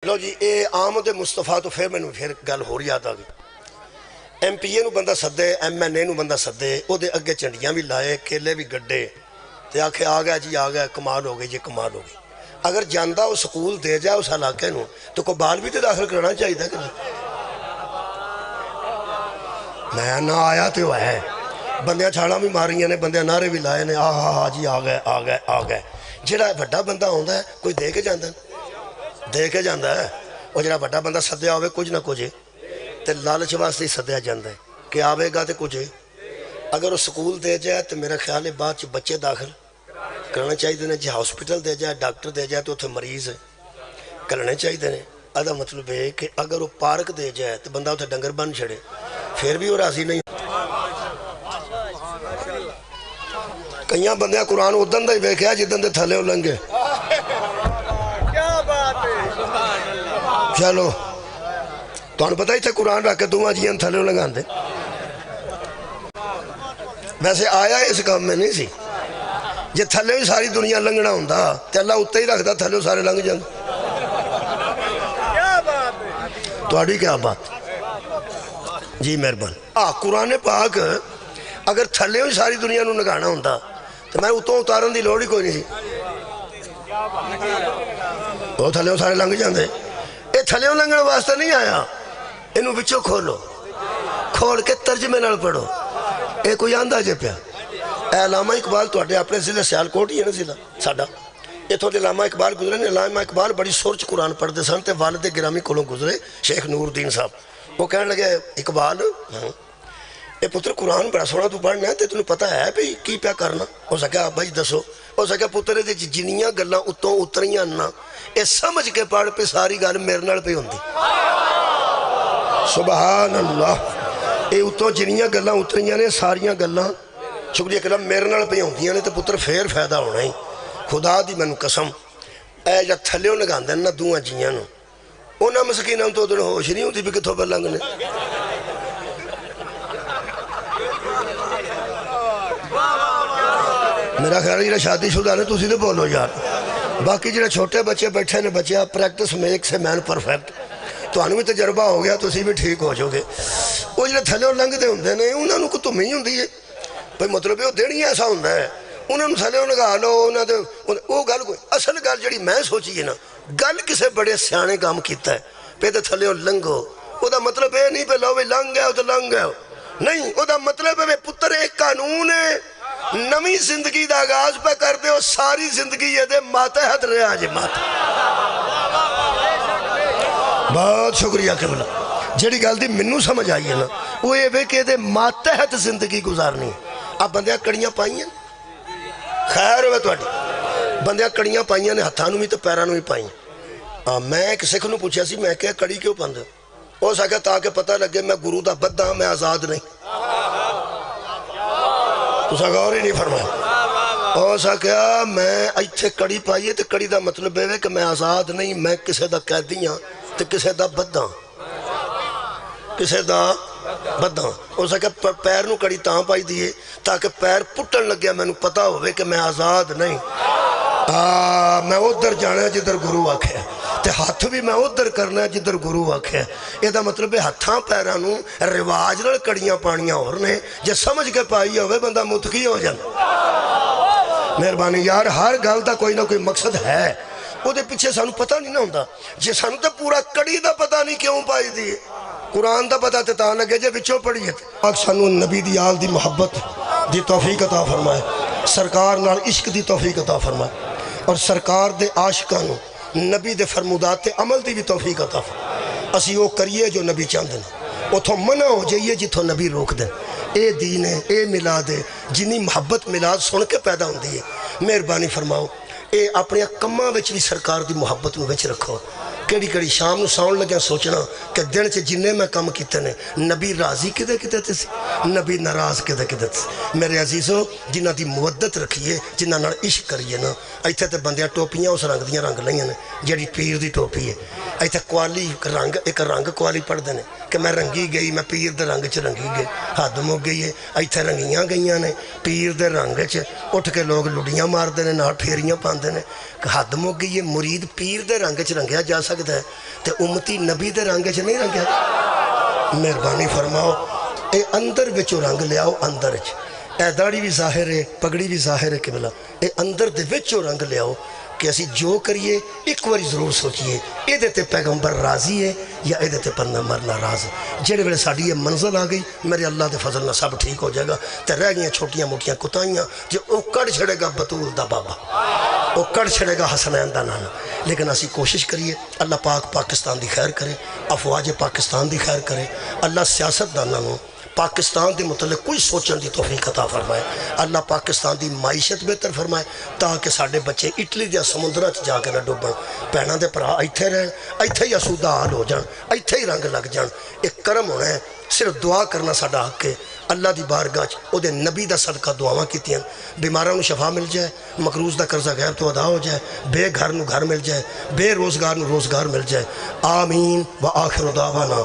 لو جی یہ آمد مصطفیٰ تو پھر مینوں پھر گل ہور یاد آ گئی ایم پی اے نو بندہ سدے ایم این اے نو بندہ سدے وہ اگے چنڈیاں بھی لائے کیلے بھی گڈے تے آکھے آ گیا جی آ گیا کمال ہو گئی جی کمال ہو گئی اگر جاندہ وہ سکول دے جائے اس علاقے نو تو کو بال بھی تو داخل کرنا چاہیے کہ میں نہ آیا تو وہ ہے بندیاں چھاڑاں بھی ماریاں نے بندیاں نعرے بھی لائے نے جی آ گئے آ گئے آ گئے جڑا بڑا بندہ ہوندا ہے کوئی دے کے جاندا ہے وہ جڑا بڑا بندہ سدیا ہوئے کچھ نہ کچھ تے لالچ واسطے سدیا جاندا ہے کہ آوے گا تے کچھ اگر وہ سکول دے جائے تو میرا خیال ہے بعد بچے داخل کرنا چاہیے نے جی ہاسپٹل دے جائے ڈاکٹر دے جائے تو اتنے مریض کرنے چاہیے نے ادھا مطلب ہے کہ اگر وہ پارک دے جائے تو بندہ اتنے ڈنگر بن چھڑے پھر بھی وہ راضی نہیں کئیاں بندیاں قرآن ادھن دا ہی ویکھیا جدن دے تھلے لنگے چلو تو انہوں پتہ ہی تھے قرآن رکھ کے دعا جیاں تھلے لگان دے ویسے آیا اس کام میں نہیں سی جے تھلے ہی ساری دنیا لنگنا ہوندہ تے اللہ اتنے ہی رکھ دا تھلے سارے لنگ جاندے تو آڑی کیا بات جی مہربان قرآن پاک اگر تھلے ہی ساری دنیا نو نگانا ہوندہ تو میں اتوں اتارن دی لوڑ ہی کوئی نہیں سی وہ تھلے سارے لنگ جاندے یہ تھلے لنگن واسطہ نہیں آیا انہوں بچوں کھول کے ترجمے نال پڑھو اے کوئی آندہ جے پیا اے علامہ اقبال تو اٹھے اپنے ضلع سیالکوٹ ہی ہے نا ضلع ساڑھا یہ تو علامہ اقبال گزرے نے علامہ اقبال بڑی سورچ قرآن پڑھ دے سن تے والد گرامی کولوں گزرے شیخ نور الدین صاحب وہ کہنے لگے اقبال اے پتر قرآن بڑا سونا تو پڑھنا ہے تے تنہیں پتہ ہے بھی کی پیا کرنا ہو سکیا بھائی دسو ہو سکیا پترے دے جنیاں گلاں اتوں اتریاں نا اے سمجھ کے پڑھ پہ ساری گل میرے نال پہ ہوندی سبحان اللہ اے اتوں جنیاں گلاں اتریاں نے ساریاں گلاں شکریہ کرام میرے نال پہ ہوندیاں نے تے پتر پھر فائدہ ہونا ہی خدا دی مینوں قسم اے جا تھلیوں لگاندے نا دوہاں جیاں نو انہاں مسکیناں تو ادھر ہوش نہیں ہوندی بھی کتھوں پہ لنگنے میرا خیال ہے جڑا شادی شدہ نے تسی تے بولو یار باقی جڑے چھوٹے بچے بیٹھے نے بچے پریکٹس میک سے مین پرفیکٹ تو انہوں بھی تجربہ ہو گیا تسی بھی ٹھیک ہو جو گے وہ جڑے تھلے لنگ دے ہوندے نے انہاں نو کو تمہیں ہوندی ہے بھئی مطلب یہ دینی ایسا ہوندہ ہے انہوں نے تھلے لگا لو وہ گل کوئی اصل گل جڑی میں سوچی ہے نا گل کسے بڑے سیانے کام کیتا ہے پہ تے تھلے لنگو وہ دا مطلب ہے نہیں پہ لو بھی لنگ گئے ہو تو لنگ گئے ہو نہیں وہ دا مطلب ہے پتر ایک قانون ہے نمی زندگی دا آغاز پہ کر دے اور ساری زندگی یہ دے ماتحت رہے آجے بہت شکریہ قبلہ جڑی گل دی منو سمجھ آئی ہے نا وہ یہ بے کہ دے ماتحت زندگی گزارنی اب بندیاں کڑیاں پائیں خیر ہوئے تو بندیاں کڑیاں پائیں نے ہتھانوں بھی تو پیرانوں بھی پائیں میں ایک سکھ نو پوچھا سی میں کہا کڑی کیوں پاندے ہو سکا تاکہ پتہ لگے میں گرو دا بدہ میں آزاد نہیں تو سا غور ہی نہیں فرمایا ہو سکا میں ایتھے کڑی پائیے تو کڑی دا مطلب ہے کہ میں آزاد نہیں میں کسے دا قیدیاں تو کسے دا بدہ کسے دا بدہ ہو سکا پیر نو کڑی تاں پائی دیئے تاکہ پیر پٹن لگیا میں نو پتا ہوئے کہ میں آزاد نہیں میں ادھر جانا ہے جدھر گرو آکھے تے ہاتھ بھی میں ادھر کرنا ہے جدھر گرو آکھے یہ دا مطلب ہے ہاتھاں پیرانوں رواج نال کڑیاں پانیاں اور نے جے سمجھ کے پائی ہوئے بندہ متقی ہو جانا مہربانی یار ہر گل دا کوئی نہ کوئی مقصد ہے وہ دے پیچھے سانو پتہ نہیں نہ ہوندہ جے سانو تے پورا کڑی دا پتہ نہیں کیوں پائی دی قرآن دا پتہ تے تاں لگے جے بچوں پڑھیے آگ سانو نبی دی آل دی محبت دی توفیق عطا فرمائے سرکار نال عشق دی توفیق عطا فرمائے اور سرکار دے عاشقانو نبی دے فرمودات تے عمل دی بھی توفیق عطا فرمائے اسی وہ کریے جو نبی چاند نے اتھو منع ہو جائیے جتھو نبی روک دیں اے دین ہے اے ملاد ہے جنی محبت ملاد سن کے پیدا ہوں دی ہے مہربانی فرماؤ اے اپنے کماں وچ بھی سرکار دی محبت میں وچ رکھو کیڑی کیڑی شام نو ساؤن لگیا سوچنا کہ دن چے جننے میں کم کیتے نے نبی راضی کدے کدے تے سی نبی ناراض کدے کدے تے میرے عزیزوں جنہ دی مودت رکھیے جنہ نال عشق کریے نا ایتھے تے بندیاں ٹوپیاں اس رنگ دیاں رنگ لئیاں نے جڑی پیر دی ٹوپی ہے ایتھے کوالی رنگ ایک رنگ کوالی پڑھ دینے کہ میں رنگی گئی میں پیر دے رنگ چ رنگی گئی حد مک گئی ہے ایتھے رنگیاں گئیاں نے پیر دے رنگ چ اٹھ کے لوگ لڑیاں مار دینے نال پھیریاں پاندے نے حد مک گئی ہے مرید پیر دے رنگ چ رنگیا جا سکتا لگتا ہے تے امتی نبی دے رنگ چ نہیں رنگیا؟ مہربانی فرماؤ اے اندر وچوں رنگ لیاؤ، اندر چ اے داڑھی بھی ظاہر ہے، پگڑی بھی ظاہر ہے، قبلہ اے اندر دے وچوں رنگ لیاؤ کہ اسی جو کریے ایک واری ضرور سوچئے اے دیتے پیغمبر راضی ہے یا اے دیتے پیغمبر ناراض ہے۔ جڑے ویلے ساڈی یہ منزل آ گئی میرے اللہ دے فضل نہ سب ٹھیک ہو جائے گا، تے رہ گئیاں چھوٹیاں موٹیاں کتائیاں جو او کڑ چھڑے گا بطول دا بابا، او کڑ چھڑے گا حسنین دا نانا۔ لیکن اسی کوشش کریے اللہ پاک پاکستان دی خیر کرے، افواج پاکستان دی خیر کرے، اللہ سیاست داناں نوں پاکستان دے متعلق کوئی سوچن دی توفیق عطا فرمائے، اللہ پاکستان دی معیشت بہتر فرمائے تاکہ ساڈے بچے اٹلی دے سمندرات جا کے نہ ڈوبن، بہناں دے بھرا ایتھے رہن، ایتھے ہی آسودہ حال ہو جان، ایتھے ہی رنگ لگ جان۔ ایک کرم ہونا ہے، صرف دعا کرنا ساڈا حق ہے، اللہ دی بارگاہ چ او دے نبی دا صدقہ دعاواں کیتیاں، بیماراں نوں شفا مل جائے، مقروض دا قرضہ غیب تو ادا ہو جائے، بے گھر نوں گھر مل جائے، بے روزگار نوں روزگار مل جائے۔ آمین و آخر دعوانا